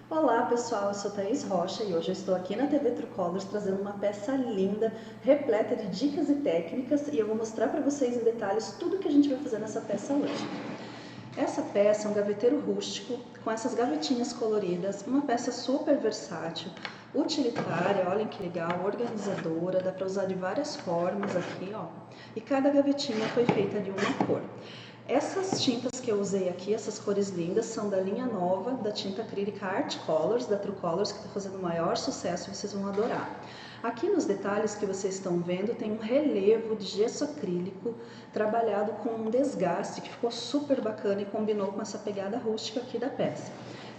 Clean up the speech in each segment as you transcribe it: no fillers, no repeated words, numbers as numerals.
Olá pessoal, eu sou Thaís Rocha e hoje eu estou aqui na TV Trucolors trazendo uma peça linda, repleta de dicas e técnicas, e eu vou mostrar para vocês em detalhes tudo que a gente vai fazer nessa peça hoje. Essa peça é um gaveteiro rústico com essas gavetinhas coloridas, uma peça super versátil, utilitária, olhem que legal, organizadora, dá para usar de várias formas aqui, ó, e cada gavetinha foi feita de uma cor. Essas tintas que eu usei aqui, essas cores lindas, são da linha nova da tinta acrílica Art Colors, da Trucolors, que está fazendo o maior sucesso, vocês vão adorar. Aqui nos detalhes que vocês estão vendo tem um relevo de gesso acrílico trabalhado com um desgaste que ficou super bacana e combinou com essa pegada rústica aqui da peça.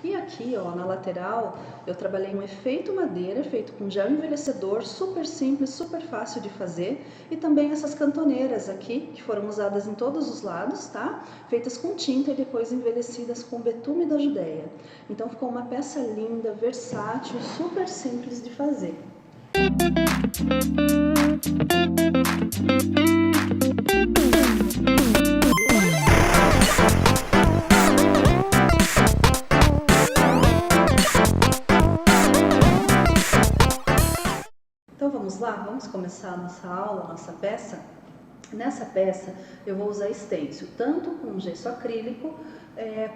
E aqui, ó, na lateral, eu trabalhei um efeito madeira feito com gel envelhecedor, super simples, super fácil de fazer, e também essas cantoneiras aqui, que foram usadas em todos os lados, tá? Feitas com tinta e depois envelhecidas com betume da Judéia. Então ficou uma peça linda, versátil, super simples de fazer. Então vamos lá, vamos começar a nossa aula, a nossa peça. Nessa peça eu vou usar stencil, tanto com gesso acrílico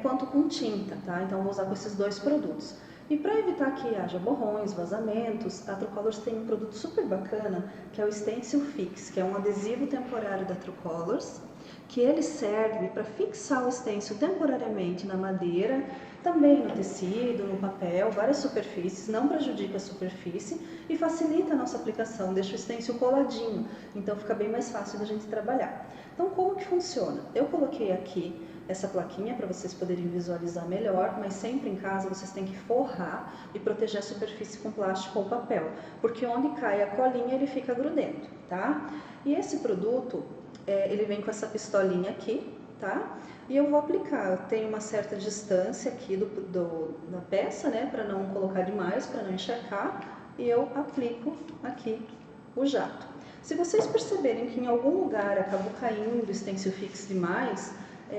quanto com tinta, tá? Então eu vou usar com esses dois produtos. E para evitar que haja borrões, vazamentos, a Trucolors tem um produto super bacana, que é o Stencil Fix, que é um adesivo temporário da Trucolors, que ele serve para fixar o stencil temporariamente na madeira, também no tecido, no papel, várias superfícies, não prejudica a superfície e facilita a nossa aplicação, deixa o stencil coladinho, então fica bem mais fácil da gente trabalhar. Então como que funciona? Eu coloquei aqui essa plaquinha para vocês poderem visualizar melhor, mas sempre em casa vocês têm que forrar e proteger a superfície com plástico ou papel, porque onde cai a colinha ele fica grudento, tá? E esse produto, ele vem com essa pistolinha aqui, tá? E eu vou aplicar, eu tenho uma certa distância aqui da peça, né, para não colocar demais, para não encharcar, e eu aplico aqui o jato. Se vocês perceberem que em algum lugar acabou caindo o stencil fix demais,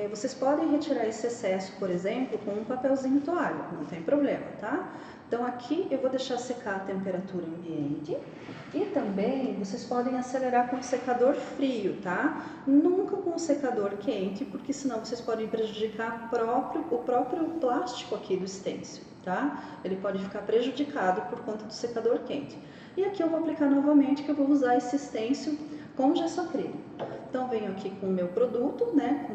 vocês podem retirar esse excesso, por exemplo, com um papelzinho toalha, não tem problema, tá? Então aqui eu vou deixar secar a temperatura ambiente e também vocês podem acelerar com o secador frio, tá? Nunca com o secador quente, porque senão vocês podem prejudicar o próprio plástico aqui do stencil, tá? Ele pode ficar prejudicado por conta do secador quente. E aqui eu vou aplicar novamente, que eu vou usar esse stencil com gesso acrílico. Então venho aqui com o meu produto, né,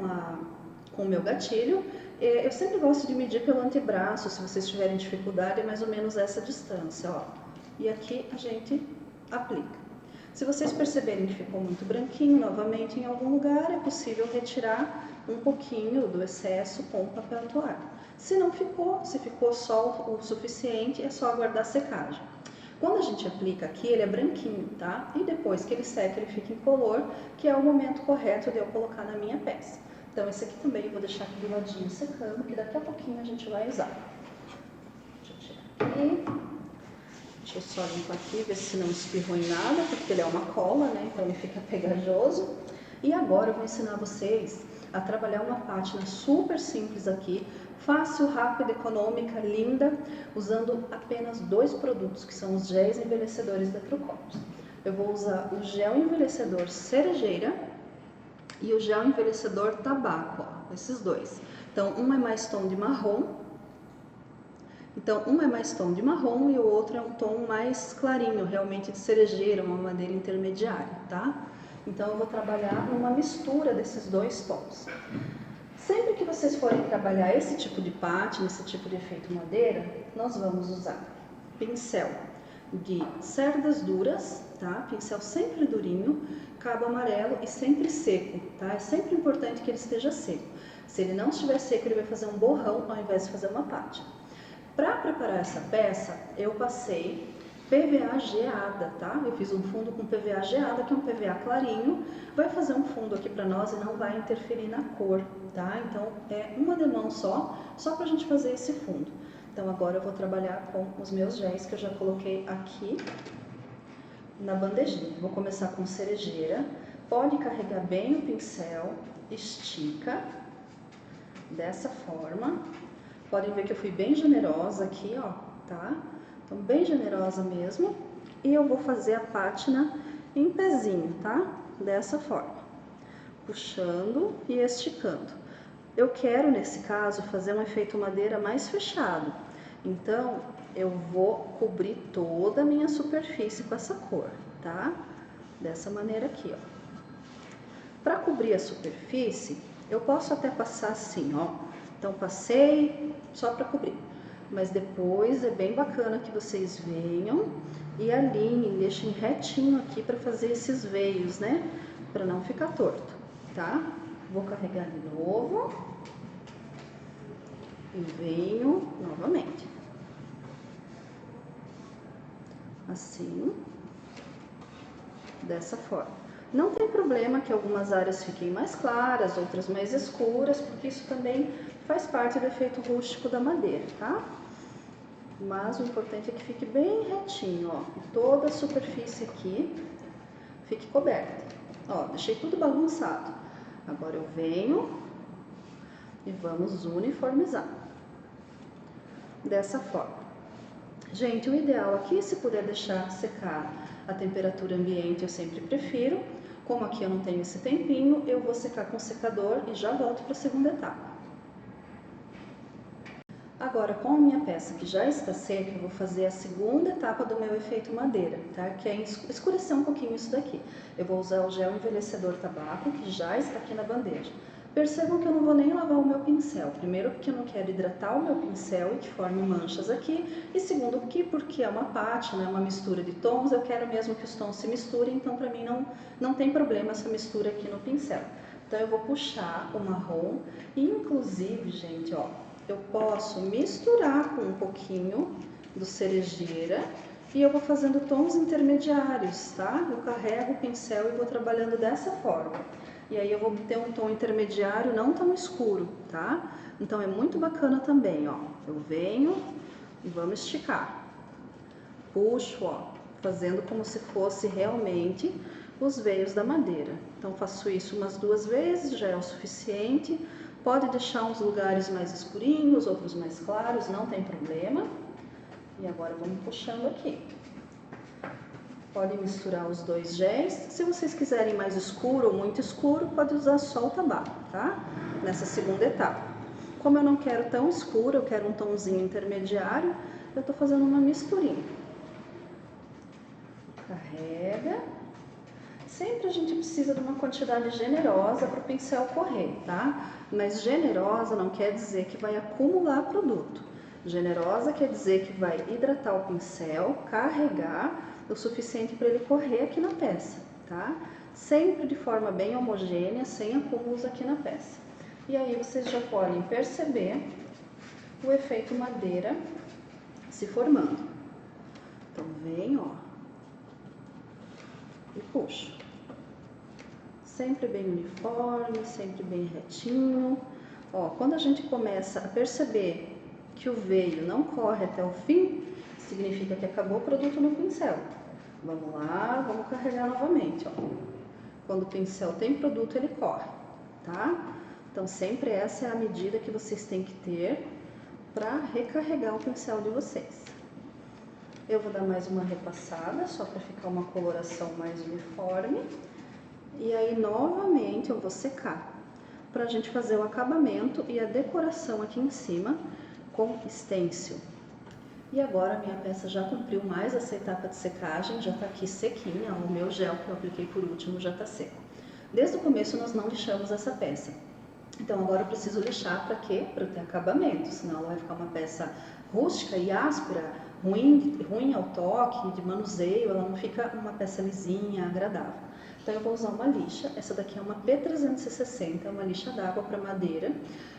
com o meu gatilho. Eu sempre gosto de medir pelo antebraço, se vocês tiverem dificuldade, é mais ou menos essa distância, ó. E aqui a gente aplica. Se vocês perceberem que ficou muito branquinho, novamente em algum lugar é possível retirar um pouquinho do excesso com o papel toalha. Se não ficou, se ficou só o suficiente, é só aguardar a secagem. Quando a gente aplica aqui, ele é branquinho, tá? E depois que ele seca, ele fica incolor, que é o momento correto de eu colocar na minha peça. Então esse aqui também eu vou deixar aqui do ladinho secando, que daqui a pouquinho a gente vai usar. Deixa eu tirar aqui. Deixa eu só limpar aqui, ver se não espirrou em nada, porque ele é uma cola, né? Então ele fica pegajoso. E agora eu vou ensinar vocês a trabalhar uma pátina super simples aqui, fácil, rápida, econômica, linda, usando apenas dois produtos, que são os géis envelhecedores da Trucolors. Eu vou usar o gel envelhecedor cerejeira e o gel envelhecedor tabaco, ó, esses dois. Então, um é mais tom de marrom, e o outro é um tom mais clarinho, realmente de cerejeira, uma madeira intermediária, tá? Então, eu vou trabalhar numa mistura desses dois tons. Sempre que vocês forem trabalhar esse tipo de pátina, esse tipo de efeito madeira, nós vamos usar pincel de cerdas duras, tá? Pincel sempre durinho, cabo amarelo e sempre seco, tá? É sempre importante que ele esteja seco. Se ele não estiver seco, ele vai fazer um borrão ao invés de fazer uma pátina. Para preparar essa peça, eu passei PVA geada, tá? Eu fiz um fundo com PVA geada, que é um PVA clarinho, vai fazer um fundo aqui para nós e não vai interferir na cor, tá? Então é uma demão só para a gente fazer esse fundo. Então agora eu vou trabalhar com os meus géis que eu já coloquei aqui na bandejinha. Vou começar com cerejeira, pode carregar bem o pincel, estica, dessa forma. Podem ver que eu fui bem generosa aqui, ó, tá? Então, bem generosa mesmo. E eu vou fazer a pátina em pezinho, tá? Dessa forma. Puxando e esticando. Eu quero, nesse caso, fazer um efeito madeira mais fechado. Então, eu vou cobrir toda a minha superfície com essa cor, tá? Dessa maneira aqui, ó. Para cobrir a superfície, eu posso até passar assim, ó. Então, passei só para cobrir. Mas depois é bem bacana que vocês venham e alinhem, deixem retinho aqui para fazer esses veios, né? Para não ficar torto, tá? Vou carregar de novo. E venho novamente. Assim. Dessa forma. Não tem problema que algumas áreas fiquem mais claras, outras mais escuras, porque isso também faz parte do efeito rústico da madeira, tá? Mas o importante é que fique bem retinho, ó. E toda a superfície aqui fique coberta. Ó, deixei tudo bagunçado. Agora eu venho e vamos uniformizar. Dessa forma. Gente, o ideal aqui, se puder deixar secar a temperatura ambiente, eu sempre prefiro. Como aqui eu não tenho esse tempinho, eu vou secar com o secador e já volto para a segunda etapa. Agora, com a minha peça que já está seca, eu vou fazer a segunda etapa do meu efeito madeira, tá? Que é escurecer um pouquinho isso daqui. Eu vou usar o gel envelhecedor tabaco, que já está aqui na bandeja. Percebam que eu não vou nem lavar o meu pincel. Primeiro, porque eu não quero hidratar o meu pincel e que forme manchas aqui. E segundo, porque é uma pátina, é uma mistura de tons, eu quero mesmo que os tons se misturem, então para mim não tem problema essa mistura aqui no pincel. Então eu vou puxar o marrom e inclusive, gente, ó, eu posso misturar com um pouquinho do cerejeira e eu vou fazendo tons intermediários, tá? Eu carrego o pincel e vou trabalhando dessa forma. E aí eu vou ter um tom intermediário não tão escuro, tá? Então é muito bacana também, ó. Eu venho e vamos esticar. Puxo, ó, fazendo como se fosse realmente os veios da madeira. Então faço isso umas 2 vezes, já é o suficiente. Pode deixar uns lugares mais escurinhos, outros mais claros, não tem problema. E agora vamos puxando aqui. Podem misturar os 2 géis. Se vocês quiserem mais escuro ou muito escuro, pode usar só o tabaco, tá? Nessa segunda etapa. Como eu não quero tão escuro, eu quero um tomzinho intermediário, eu tô fazendo uma misturinha. Carrega. Sempre a gente precisa de uma quantidade generosa para o pincel correr, tá? Mas generosa não quer dizer que vai acumular produto. Generosa quer dizer que vai hidratar o pincel, carregar o suficiente para ele correr aqui na peça, tá? Sempre de forma bem homogênea, sem acúmulos aqui na peça. E aí vocês já podem perceber o efeito madeira se formando. Então vem, ó, e puxo. Sempre bem uniforme, sempre bem retinho. Ó, quando a gente começa a perceber que o veio não corre até o fim, significa que acabou o produto no pincel. Vamos lá, vamos carregar novamente, ó. Quando o pincel tem produto, ele corre, tá? Então, sempre essa é a medida que vocês têm que ter para recarregar o pincel de vocês. Eu vou dar mais uma repassada, só para ficar uma coloração mais uniforme. E aí, novamente, eu vou secar, para a gente fazer o acabamento e a decoração aqui em cima com stencil. E agora a minha peça já cumpriu mais essa etapa de secagem, já está aqui sequinha, o meu gel que eu apliquei por último já está seco. Desde o começo nós não lixamos essa peça, então agora eu preciso lixar para quê? Para ter acabamento, senão ela vai ficar uma peça rústica e áspera, ruim ao toque, de manuseio, ela não fica uma peça lisinha, agradável. Então eu vou usar uma lixa, essa daqui é uma P360, é uma lixa d'água para madeira.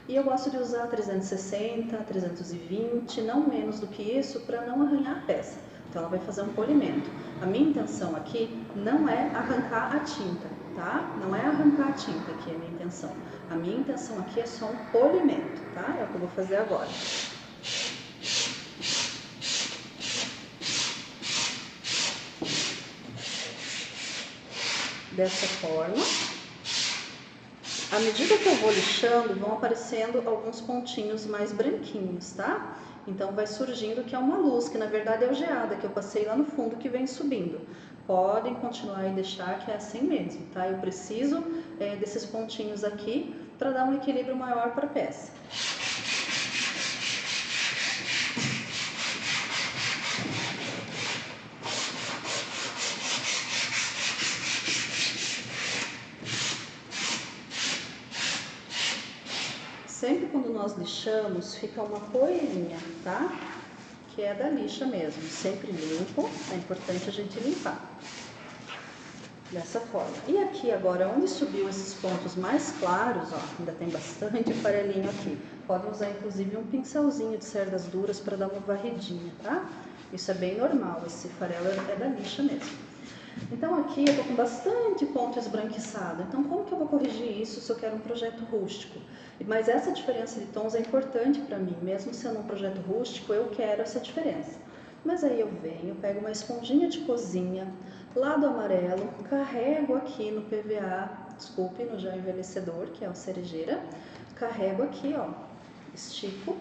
E eu gosto de usar 360, 320, não menos do que isso, para não arranhar a peça. Então ela vai fazer um polimento. A minha intenção aqui não é arrancar a tinta, tá? Não é arrancar a tinta aqui a minha intenção. A minha intenção aqui é só um polimento, tá? É o que eu vou fazer agora. Dessa forma. À medida que eu vou lixando, vão aparecendo alguns pontinhos mais branquinhos, tá? Então vai surgindo que é uma luz, que na verdade é o geada que eu passei lá no fundo que vem subindo. Podem continuar e deixar que é assim mesmo, tá? Eu preciso desses pontinhos aqui para dar um equilíbrio maior para a peça. Sempre quando nós lixamos, fica uma poeirinha, tá? Que é da lixa mesmo. Sempre limpo, é importante a gente limpar. Dessa forma. E aqui agora, onde subiu esses pontos mais claros, ó, ainda tem bastante farelinho aqui. Podem usar inclusive um pincelzinho de cerdas duras para dar uma varridinha, tá? Isso é bem normal, esse farelo é da lixa mesmo. Então aqui eu tô com bastante ponto esbranquiçado. Então como que eu vou corrigir isso se eu quero um projeto rústico? Mas essa diferença de tons é importante para mim, mesmo sendo um projeto rústico, eu quero essa diferença. Mas aí eu venho, pego uma esponjinha de cozinha, lado amarelo, carrego aqui no PVA, desculpe, no gel envelhecedor, que é o cerejeira, carrego aqui, ó, estico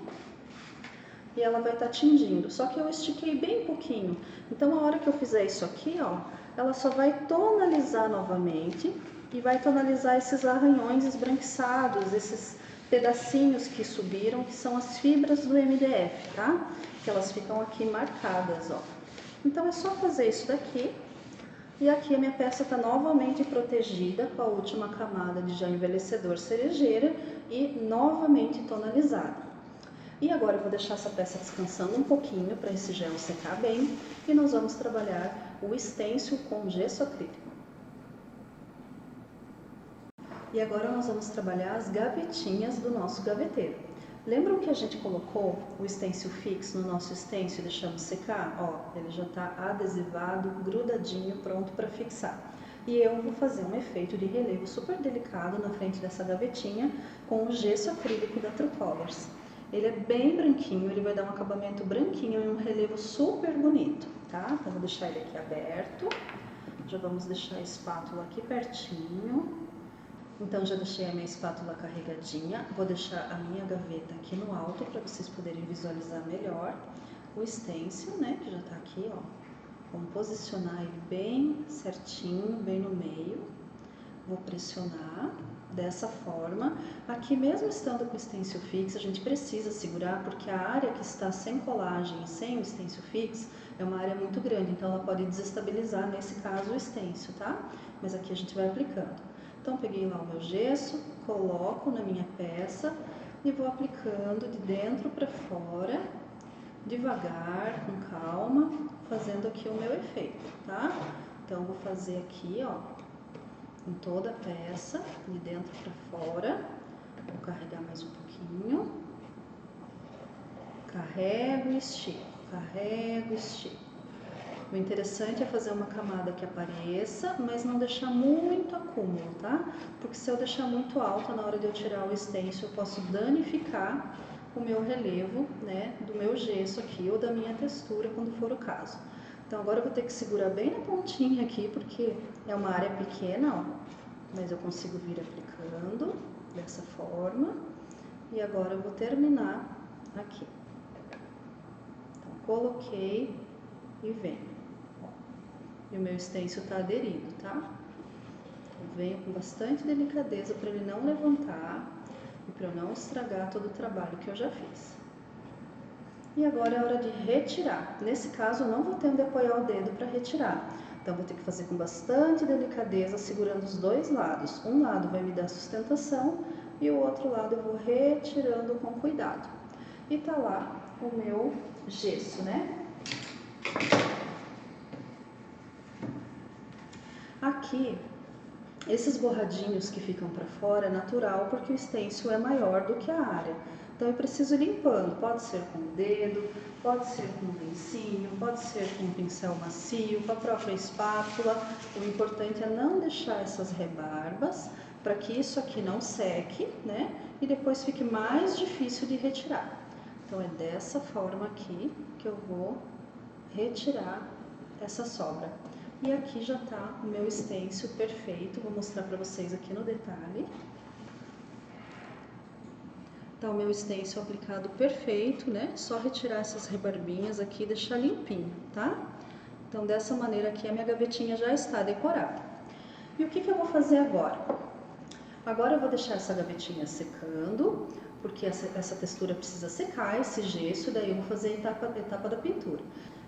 e ela vai estar tingindo. Só que eu estiquei bem pouquinho, então a hora que eu fizer isso aqui, ó, ela só vai tonalizar novamente e vai tonalizar esses arranhões esbranquiçados, esses pedacinhos que subiram, que são as fibras do MDF, tá? Que elas ficam aqui marcadas, ó. Então é só fazer isso daqui. E aqui a minha peça está novamente protegida com a última camada de gel envelhecedor cerejeira e novamente tonalizada. E agora eu vou deixar essa peça descansando um pouquinho para esse gel secar bem e nós vamos trabalhar o stencil com gesso acrílico. E agora nós vamos trabalhar as gavetinhas do nosso gaveteiro. Lembram que a gente colocou o stencil fixo no nosso stencil e deixamos secar? Ó, ele já está adesivado, grudadinho, pronto para fixar. E eu vou fazer um efeito de relevo super delicado na frente dessa gavetinha com o gesso acrílico da True Colors. Ele é bem branquinho, ele vai dar um acabamento branquinho e um relevo super bonito, tá? Então vou deixar ele aqui aberto, já vamos deixar a espátula aqui pertinho. Então já deixei a minha espátula carregadinha, vou deixar a minha gaveta aqui no alto para vocês poderem visualizar melhor o stencil, né, que já tá aqui, ó. Vamos posicionar ele bem certinho, bem no meio. Vou pressionar dessa forma. Aqui mesmo estando com o stencil fixo, a gente precisa segurar porque a área que está sem colagem e sem o stencil fixo é uma área muito grande, então ela pode desestabilizar, nesse caso, o stencil, tá? Mas aqui a gente vai aplicando. Então peguei lá o meu gesso, coloco na minha peça e vou aplicando de dentro para fora, devagar, com calma, fazendo aqui o meu efeito, tá? Então vou fazer aqui, ó, em toda a peça, de dentro para fora. Vou carregar mais um pouquinho. Carrego e estico, carrego e estico. O interessante é fazer uma camada que apareça, mas não deixar muito acúmulo, tá? Porque se eu deixar muito alta na hora de eu tirar o stencil, eu posso danificar o meu relevo, né, do meu gesso aqui ou da minha textura, quando for o caso. Então agora eu vou ter que segurar bem na pontinha aqui, porque é uma área pequena, ó, mas eu consigo vir aplicando dessa forma. E agora eu vou terminar aqui. Então coloquei e venho. E o meu stencil está aderido, tá? Eu venho com bastante delicadeza para ele não levantar e para eu não estragar todo o trabalho que eu já fiz. E agora é hora de retirar. Nesse caso, eu não vou ter onde apoiar o dedo para retirar. Então, vou ter que fazer com bastante delicadeza, segurando os dois lados. Um lado vai me dar sustentação e o outro lado eu vou retirando com cuidado. E tá lá o meu gesso, né? Aqui, esses borradinhos que ficam para fora é natural porque o stencil é maior do que a área. Então eu preciso ir limpando, pode ser com o dedo, pode ser com um lencinho, pode ser com um pincel macio, com a própria espátula. O importante é não deixar essas rebarbas para que isso aqui não seque, né? E depois fique mais difícil de retirar. Então é dessa forma aqui que eu vou retirar essa sobra. E aqui já tá o meu stencil perfeito, vou mostrar para vocês aqui no detalhe. Tá o meu stencil aplicado perfeito, né? Só retirar essas rebarbinhas aqui e deixar limpinho, tá? Então, dessa maneira aqui, a minha gavetinha já está decorada. E o que eu vou fazer agora? Agora eu vou deixar essa gavetinha secando, porque essa textura precisa secar, esse gesso, e daí eu vou fazer a etapa da pintura.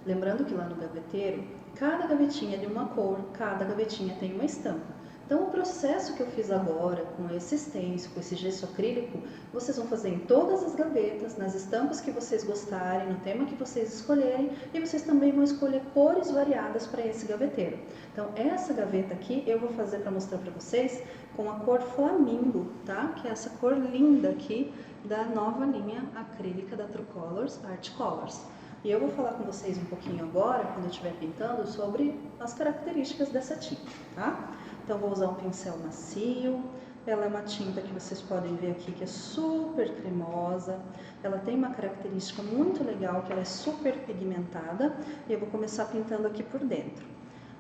Lembrando que lá no gaveteiro, cada gavetinha é de uma cor, cada gavetinha tem uma estampa. Então, o processo que eu fiz agora, com esse stencil, com esse gesso acrílico, vocês vão fazer em todas as gavetas, nas estampas que vocês gostarem, no tema que vocês escolherem, e vocês também vão escolher cores variadas para esse gaveteiro. Então, essa gaveta aqui eu vou fazer para mostrar para vocês com a cor Flamingo, tá? Que é essa cor linda aqui da nova linha acrílica da True Colors, Art Colors. E eu vou falar com vocês um pouquinho agora, quando eu estiver pintando, sobre as características dessa tinta, tá? Então, vou usar um pincel macio. Ela é uma tinta que vocês podem ver aqui que é super cremosa. Ela tem uma característica muito legal, que ela é super pigmentada. E eu vou começar pintando aqui por dentro.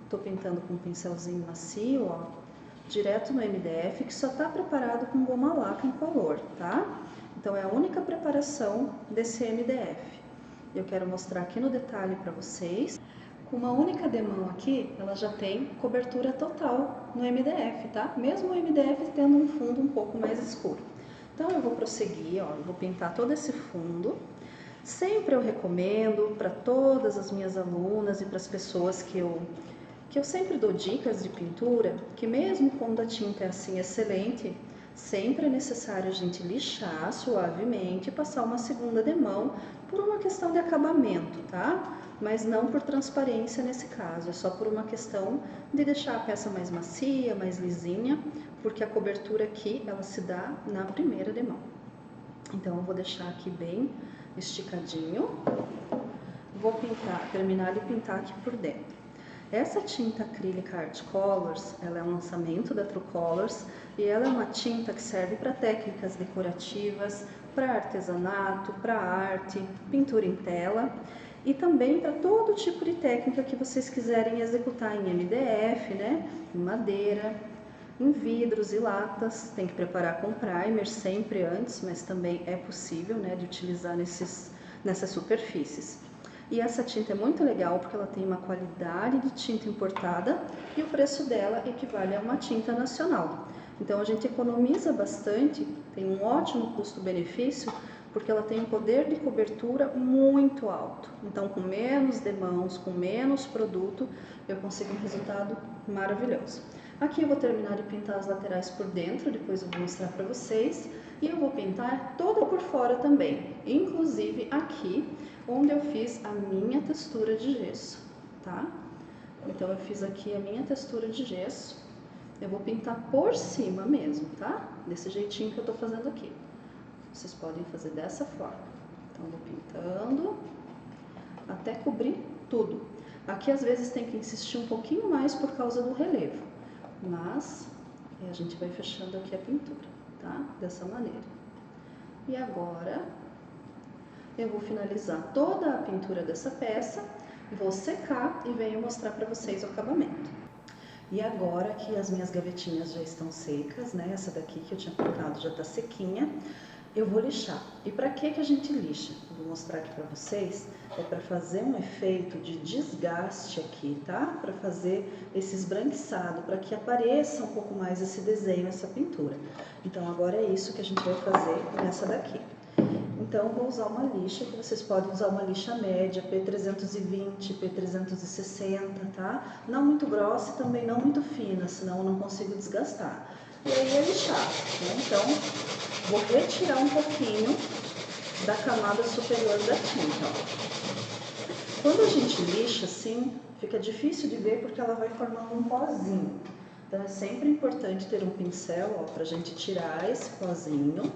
Tô pintando com um pincelzinho macio, ó, direto no MDF, que só tá preparado com goma laca incolor, tá? Então, é a única preparação desse MDF. Eu quero mostrar aqui no detalhe para vocês. Com uma única demão aqui, ela já tem cobertura total no MDF, tá? Mesmo o MDF tendo um fundo um pouco mais escuro. Então, eu vou prosseguir, ó, eu vou pintar todo esse fundo. Sempre eu recomendo para todas as minhas alunas e para as pessoas que eu sempre dou dicas de pintura, que mesmo quando a tinta é assim excelente, sempre é necessário a gente lixar suavemente e passar uma segunda demão por uma questão de acabamento, tá? Mas não por transparência nesse caso, é só por uma questão de deixar a peça mais macia, mais lisinha, porque a cobertura aqui, ela se dá na primeira demão. Então, eu vou deixar aqui bem esticadinho, vou pintar, terminar de pintar aqui por dentro. Essa tinta acrílica Art Colors, ela é um lançamento da True Colors e ela é uma tinta que serve para técnicas decorativas, para artesanato, para arte, pintura em tela e também para todo tipo de técnica que vocês quiserem executar em MDF, né, em madeira, em vidros e latas. Tem que preparar com primer sempre antes, mas também é possível, né, de utilizar nessas superfícies. E essa tinta é muito legal porque ela tem uma qualidade de tinta importada e o preço dela equivale a uma tinta nacional. Então a gente economiza bastante, tem um ótimo custo-benefício, porque ela tem um poder de cobertura muito alto. Então, com menos demãos, com menos produto, eu consigo um resultado maravilhoso. Aqui eu vou terminar de pintar as laterais por dentro, depois eu vou mostrar para vocês. E eu vou pintar toda por fora também, inclusive aqui, onde eu fiz a minha textura de gesso, tá? Então, eu fiz aqui a minha textura de gesso. Eu vou pintar por cima mesmo, tá? Desse jeitinho que eu tô fazendo aqui. Vocês podem fazer dessa forma. Então, eu vou pintando até cobrir tudo. Aqui, às vezes, tem que insistir um pouquinho mais por causa do relevo. Mas, a gente vai fechando aqui a pintura, tá? Dessa maneira. E agora, eu vou finalizar toda a pintura dessa peça, vou secar e venho mostrar para vocês o acabamento. E agora que as minhas gavetinhas já estão secas, né? Essa daqui que eu tinha colocado já tá sequinha. Eu vou lixar. E para que a gente lixa? Vou mostrar aqui para vocês. É para fazer um efeito de desgaste aqui, tá? Para fazer esse esbranquiçado, para que apareça um pouco mais esse desenho, essa pintura. Então, agora é isso que a gente vai fazer nessa daqui. Então, eu vou usar uma lixa, que vocês podem usar uma lixa média, P320, P360, tá? Não muito grossa e também não muito fina, senão eu não consigo desgastar. E aí é lixar, né? Então, vou retirar um pouquinho da camada superior da tinta, ó. Quando a gente lixa assim, fica difícil de ver porque ela vai formando um pozinho. Então, é sempre importante ter um pincel, ó, pra gente tirar esse pozinho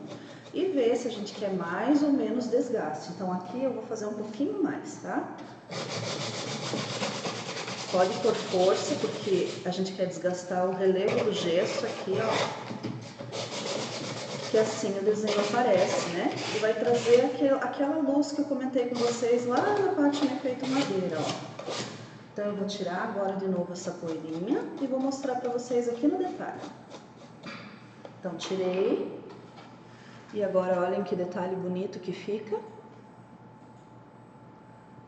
e ver se a gente quer mais ou menos desgaste. Então, aqui eu vou fazer um pouquinho mais, tá? Pode pôr força, porque a gente quer desgastar o relevo do gesso aqui, ó. Que assim o desenho aparece, né? E vai trazer aquela luz que eu comentei com vocês lá na parte de efeito madeira, ó. Então, eu vou tirar agora de novo essa poeirinha e vou mostrar pra vocês aqui no detalhe. Então, tirei. E agora olhem que detalhe bonito que fica.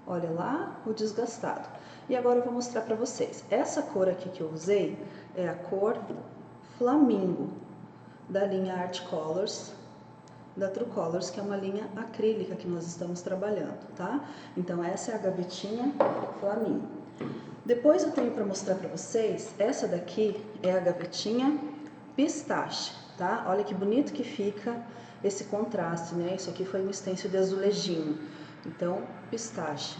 Olha lá o desgastado. E agora eu vou mostrar para vocês. Essa cor aqui que eu usei é a cor Flamingo, da linha Art Colors, da True Colors, que é uma linha acrílica que nós estamos trabalhando, tá? Então essa é a gavetinha Flamingo. Depois eu tenho para mostrar para vocês, essa daqui é a gavetinha Pistache, tá? Olha que bonito que fica esse contraste, né? Isso aqui foi um stencil de azulejinho, então Pistache.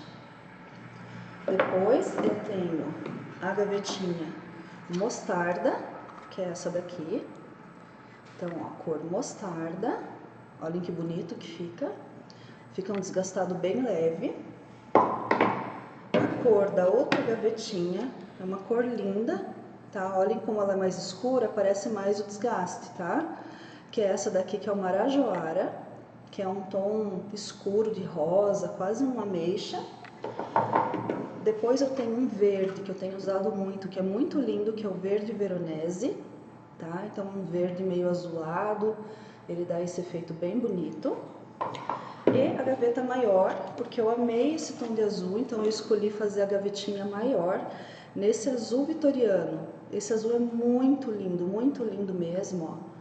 Depois eu tenho a gavetinha Mostarda, que é essa daqui. Então, ó, cor mostarda. Olhem que bonito que fica. Fica um desgastado bem leve. A cor da outra gavetinha é uma cor linda, tá? Olhem como ela é mais escura, parece mais o desgaste, tá? Que é essa daqui, que é o Marajoara, que é um tom escuro de rosa, quase uma ameixa. Depois eu tenho um verde que eu tenho usado muito, que é muito lindo, que é o verde Veronese, tá? Então um verde meio azulado, ele dá esse efeito bem bonito. E a gaveta maior, porque eu amei esse tom de azul, então eu escolhi fazer a gavetinha maior nesse azul vitoriano. Esse azul é muito lindo mesmo, ó.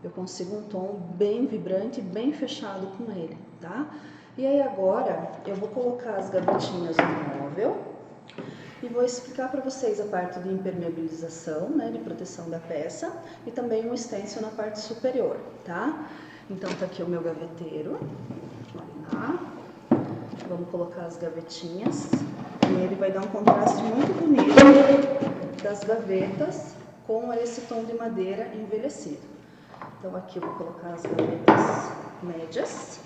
Eu consigo um tom bem vibrante, bem fechado com ele, tá? E aí agora eu vou colocar as gavetinhas no móvel e vou explicar para vocês a parte de impermeabilização, né, de proteção da peça, e também um stencil na parte superior, tá? Então tá aqui o meu gaveteiro, olha lá. Vamos colocar as gavetinhas e ele vai dar um contraste muito bonito das gavetas com esse tom de madeira envelhecido. Então aqui eu vou colocar as gavetas médias.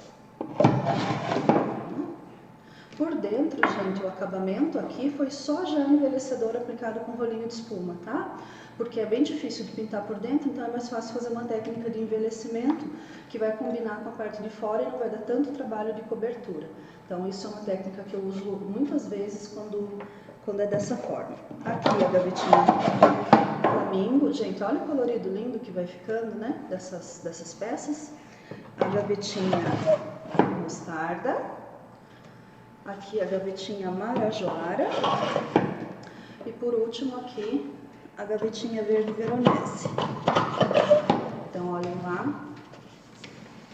Por dentro, gente, o acabamento aqui foi só já envelhecedor aplicado com rolinho de espuma, tá? Porque é bem difícil de pintar por dentro, então é mais fácil fazer uma técnica de envelhecimento que vai combinar com a parte de fora e não vai dar tanto trabalho de cobertura. Então isso é uma técnica que eu uso muitas vezes quando é dessa forma. Aqui a gavetinha Flamingo, gente, olha o colorido lindo que vai ficando, né, dessas peças. A gavetinha Mostarda. Aqui a gavetinha Marajoara. E por último aqui a gavetinha verde Veronese. Então olhem lá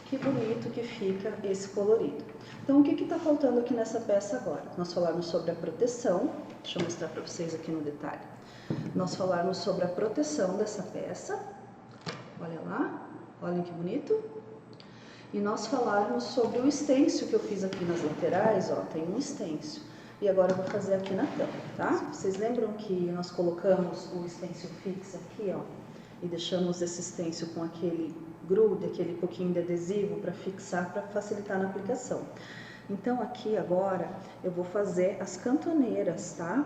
que bonito que fica esse colorido. Então o que está faltando aqui nessa peça agora? Nós falarmos sobre a proteção, deixa eu mostrar para vocês aqui no detalhe. Nós falarmos sobre a proteção dessa peça, olha lá, olhem que bonito. E nós falarmos sobre o stencil que eu fiz aqui nas laterais, ó, tem um stencil. E agora eu vou fazer aqui na tampa, tá? Vocês lembram que nós colocamos o stencil fix aqui, ó, e deixamos esse stencil com aquele grude, aquele pouquinho de adesivo para fixar, para facilitar na aplicação. Então aqui agora eu vou fazer as cantoneiras, tá?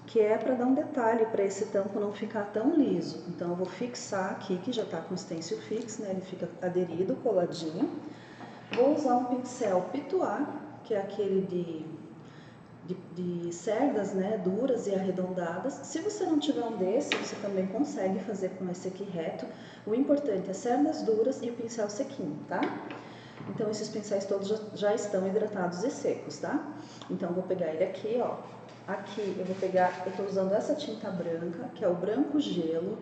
Que é para dar um detalhe para esse tampo não ficar tão liso. Então eu vou fixar aqui, que já tá com o stencil fix, né? Ele fica aderido, coladinho. Vou usar um pincel Pituá, que é aquele de cerdas, né, duras e arredondadas. Se você não tiver um desse, você também consegue fazer com esse aqui reto. O importante é cerdas duras e o pincel sequinho, tá? Então esses pincéis todos já estão hidratados e secos, tá? Então eu vou pegar ele aqui, ó. Aqui eu vou pegar, eu tô usando essa tinta branca, que é o branco gelo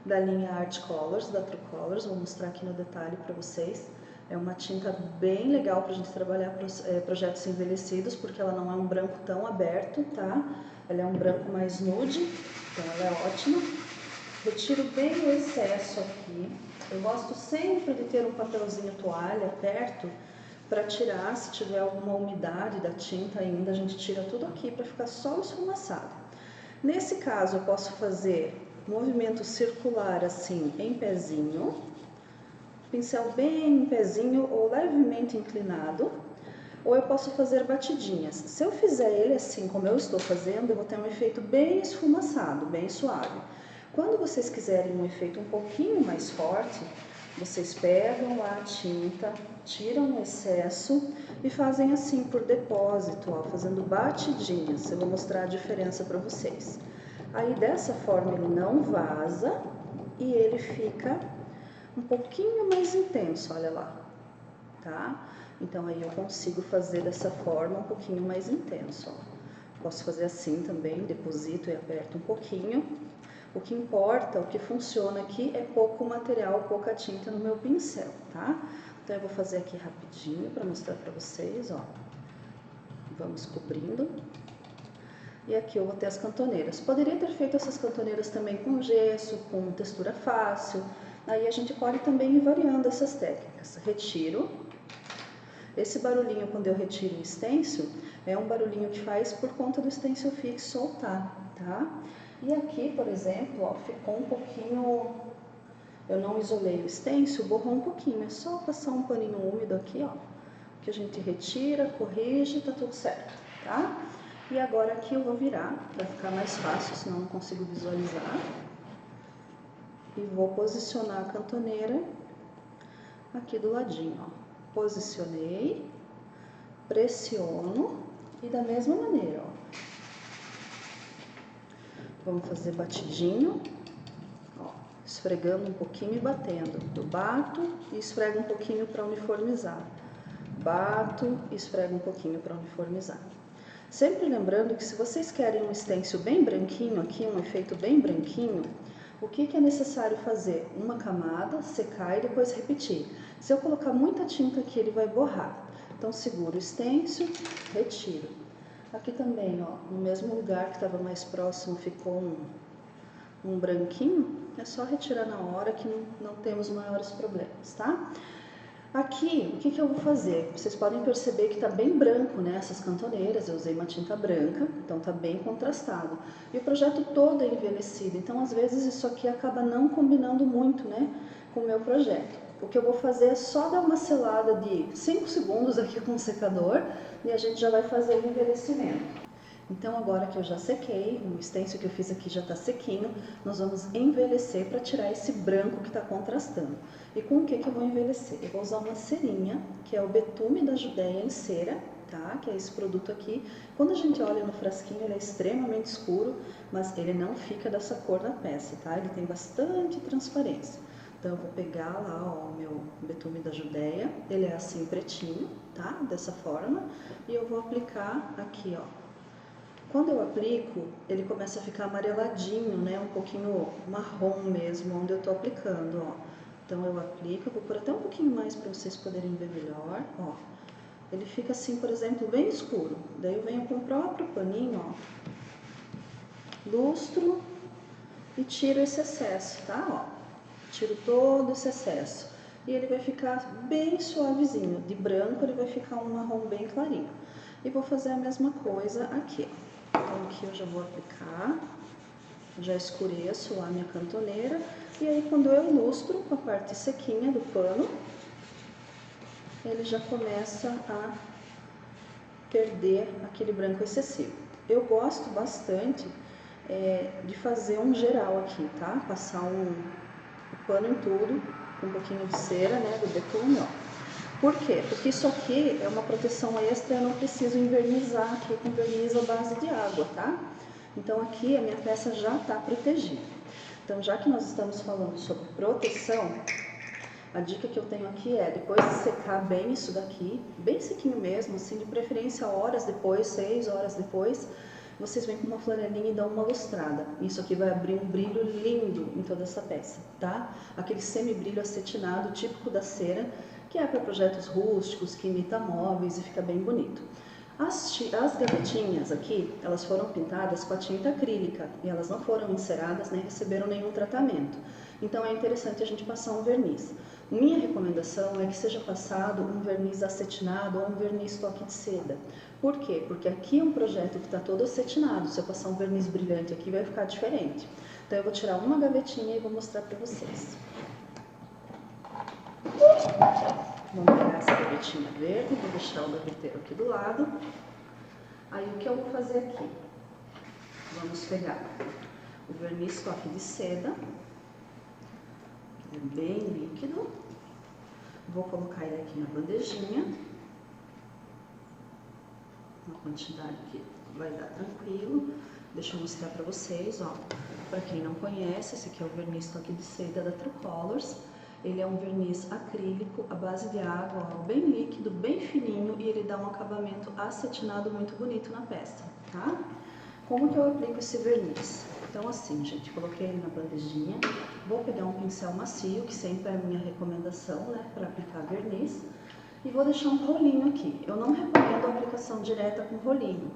da linha Art Colors, da True Colors. Vou mostrar aqui no detalhe para vocês. É uma tinta bem legal para a gente trabalhar projetos envelhecidos, porque ela não é um branco tão aberto, tá? Ela é um branco mais nude, então ela é ótima. Retiro bem o excesso aqui. Eu gosto sempre de ter um papelzinho toalha perto para tirar, se tiver alguma umidade da tinta ainda, a gente tira tudo aqui para ficar só o esfumaçado. Nesse caso eu posso fazer movimento circular assim em pezinho, pincel bem em pezinho ou levemente inclinado, ou eu posso fazer batidinhas. Se eu fizer ele assim como eu estou fazendo, eu vou ter um efeito bem esfumaçado, bem suave. Quando vocês quiserem um efeito um pouquinho mais forte, vocês pegam lá a tinta, tiram o excesso e fazem assim por depósito, ó, fazendo batidinhas. Eu vou mostrar a diferença para vocês. Aí dessa forma ele não vaza e ele fica um pouquinho mais intenso, olha lá. tá? Então aí eu consigo fazer dessa forma um pouquinho mais intenso, ó. Posso fazer assim também, deposito e aperto um pouquinho. O que importa, o que funciona aqui é pouco material, pouca tinta no meu pincel, tá? Então eu vou fazer aqui rapidinho para mostrar para vocês, ó. Vamos cobrindo. E aqui eu vou ter as cantoneiras. Poderia ter feito essas cantoneiras também com gesso, com textura fácil. Aí a gente pode também ir variando essas técnicas. Retiro. Esse barulhinho, quando eu retiro o stencil, é um barulhinho que faz por conta do stencil fixo soltar, tá? E aqui, por exemplo, ó, ficou um pouquinho... Eu não isolei o stencil, borrou um pouquinho. É só passar um paninho úmido aqui, ó. Que a gente retira, corrige, tá tudo certo, tá? E agora aqui eu vou virar, para ficar mais fácil, senão não consigo visualizar. E vou posicionar a cantoneira aqui do ladinho, ó. Posicionei, pressiono e da mesma maneira, ó. Vamos fazer batidinho, ó, esfregando um pouquinho e batendo. Eu bato e esfrego um pouquinho para uniformizar. Bato e esfrego um pouquinho para uniformizar. Sempre lembrando que se vocês querem um stencil bem branquinho aqui, um efeito bem branquinho, o que é necessário fazer? Uma camada, secar e depois repetir. Se eu colocar muita tinta aqui, ele vai borrar. Então seguro o stencil, retiro. Aqui também, ó, no mesmo lugar que estava mais próximo ficou um branquinho, é só retirar na hora que não temos maiores problemas, tá? Aqui, o que eu vou fazer? Vocês podem perceber que está bem branco, né? Essas cantoneiras, eu usei uma tinta branca, então está bem contrastado. E o projeto todo é envelhecido, então às vezes isso aqui acaba não combinando muito, né, com o meu projeto. O que eu vou fazer é só dar uma selada de 5 segundos aqui com o secador e a gente já vai fazer o envelhecimento. Então agora que eu já sequei, o stencil que eu fiz aqui já está sequinho, nós vamos envelhecer para tirar esse branco que está contrastando. E com o que eu vou envelhecer? Eu vou usar uma cerinha, que é o Betume da Judéia em cera, tá? Que é esse produto aqui. Quando a gente olha no frasquinho, ele é extremamente escuro, mas ele não fica dessa cor na peça, tá? Ele tem bastante transparência. Então eu vou pegar lá, ó, o meu Betume da Judéia, ele é assim pretinho, tá? Dessa forma, e eu vou aplicar aqui, ó. Quando eu aplico, ele começa a ficar amareladinho, né? Um pouquinho marrom mesmo, onde eu tô aplicando, ó. Então eu aplico, eu vou pôr até um pouquinho mais para vocês poderem ver melhor, ó. Ele fica assim, por exemplo, bem escuro. Daí eu venho com o próprio paninho, ó. Lustro e tiro esse excesso, tá? Ó. Tiro todo esse excesso. E ele vai ficar bem suavezinho. De branco ele vai ficar um marrom bem clarinho. E vou fazer a mesma coisa aqui, ó. Então aqui eu já vou aplicar, já escureço lá a minha cantoneira, e aí quando eu ilustro com a parte sequinha do pano, ele já começa a perder aquele branco excessivo. Eu gosto bastante de fazer um geral aqui, tá? Passar o pano em tudo, com um pouquinho de cera, né, do betume, ó. Por quê? Porque isso aqui é uma proteção extra, eu não preciso envernizar aqui com verniz à base de água, tá? Então aqui a minha peça já está protegida. Então já que nós estamos falando sobre proteção, a dica que eu tenho aqui é, depois de secar bem isso daqui, bem sequinho mesmo, assim, de preferência horas depois, 6 horas depois, vocês vêm com uma flanelinha e dão uma lustrada. Isso aqui vai abrir um brilho lindo em toda essa peça, tá? Aquele semi-brilho acetinado, típico da cera, que é para projetos rústicos, que imita móveis e fica bem bonito. As gavetinhas aqui, elas foram pintadas com a tinta acrílica e elas não foram enceradas nem receberam nenhum tratamento. Então é interessante a gente passar um verniz. Minha recomendação é que seja passado um verniz acetinado ou um verniz toque de seda. Por quê? Porque aqui é um projeto que está todo acetinado. Se eu passar um verniz brilhante aqui vai ficar diferente. Então eu vou tirar uma gavetinha e vou mostrar para vocês. Vamos pegar essa gavetinha verde, vou deixar o gaveteiro aqui do lado. Aí o que eu vou fazer aqui? Vamos pegar o verniz toque de seda, que é bem líquido. Vou colocar ele aqui na bandejinha. Uma quantidade que vai dar tranquilo. Deixa eu mostrar para vocês, ó. Para quem não conhece, esse aqui é o verniz toque de seda da True Colors. Ele é um verniz acrílico à base de água, ó, bem líquido, bem fininho, e ele dá um acabamento acetinado muito bonito na peça, tá? Como que eu aplico esse verniz? Então assim, gente, coloquei ele na bandejinha, vou pegar um pincel macio, que sempre é a minha recomendação, né, para aplicar verniz, e vou deixar um rolinho aqui. Eu não recomendo a aplicação direta com rolinho,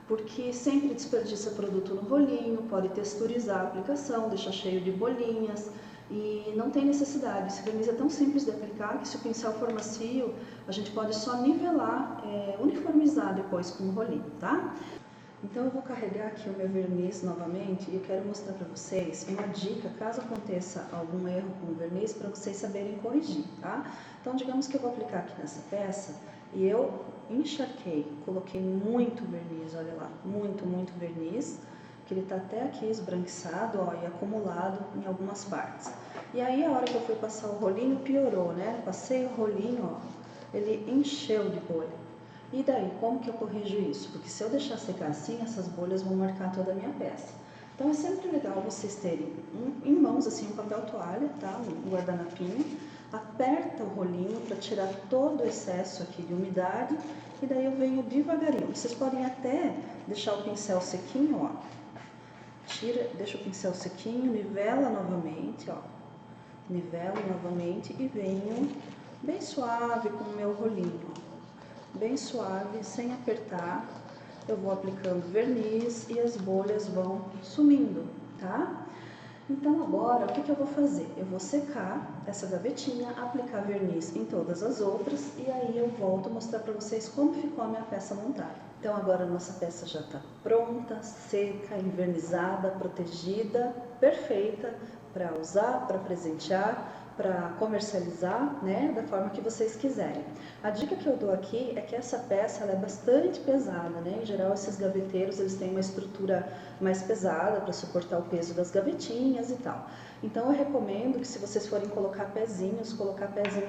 porque sempre desperdiça produto no rolinho, pode texturizar a aplicação, deixar cheio de bolinhas, e não tem necessidade. Esse verniz é tão simples de aplicar que, se o pincel for macio, a gente pode só nivelar, uniformizar depois com o rolinho, tá? Então eu vou carregar aqui o meu verniz novamente e eu quero mostrar para vocês uma dica caso aconteça algum erro com o verniz, para vocês saberem corrigir, tá? Então digamos que eu vou aplicar aqui nessa peça e eu encharquei, coloquei muito verniz, olha lá, muito verniz, que ele tá até aqui esbranquiçado, ó, e acumulado em algumas partes. E aí a hora que eu fui passar o rolinho piorou, né? Passei o rolinho, ó, ele encheu de bolha. E daí, como que eu corrijo isso? Porque se eu deixar secar assim, essas bolhas vão marcar toda a minha peça. Então é sempre legal vocês terem em mãos assim um papel toalha, tá? Um guardanapinho. Aperta o rolinho para tirar todo o excesso aqui de umidade. E daí eu venho devagarinho. Vocês podem até deixar o pincel sequinho, ó. Deixa o pincel sequinho, nivela novamente, ó. Nivelo novamente e venho bem suave com o meu rolinho, ó. Bem suave, sem apertar, eu vou aplicando verniz e as bolhas vão sumindo, tá? Então agora, o que eu vou fazer? Eu vou secar essa gavetinha, aplicar verniz em todas as outras e aí eu volto a mostrar para vocês como ficou a minha peça montada. Então agora a nossa peça já está pronta, seca, envernizada, protegida, perfeita para usar, para presentear, para comercializar, né, da forma que vocês quiserem. A dica que eu dou aqui é que essa peça ela é bastante pesada, né? Em geral esses gaveteiros eles têm uma estrutura mais pesada para suportar o peso das gavetinhas e tal. Então eu recomendo que, se vocês forem colocar pezinhos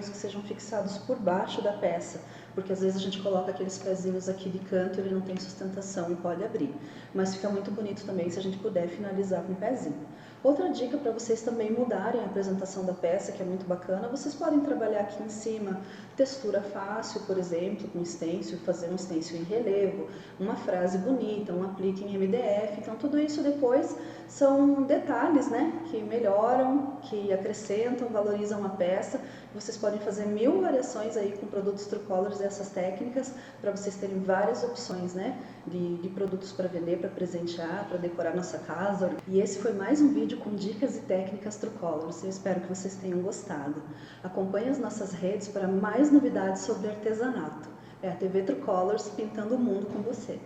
que sejam fixados por baixo da peça, porque às vezes a gente coloca aqueles pezinhos aqui de canto e ele não tem sustentação e pode abrir. Mas fica muito bonito também se a gente puder finalizar com pezinho. Outra dica para vocês também mudarem a apresentação da peça, que é muito bacana, vocês podem trabalhar aqui em cima textura fácil, por exemplo, com stencil, fazer um stencil em relevo, uma frase bonita, um aplique em MDF. Então tudo isso depois são detalhes, né, que melhoram, que acrescentam, valorizam a peça. Vocês podem fazer 1000 variações aí com produtos Truecolors e essas técnicas, para vocês terem várias opções, né, de produtos para vender, para presentear, para decorar nossa casa. E esse foi mais um vídeo com dicas e técnicas Truecolors. Eu espero que vocês tenham gostado. Acompanhe as nossas redes para mais novidades sobre artesanato. É a TV Truecolors, pintando o mundo com você.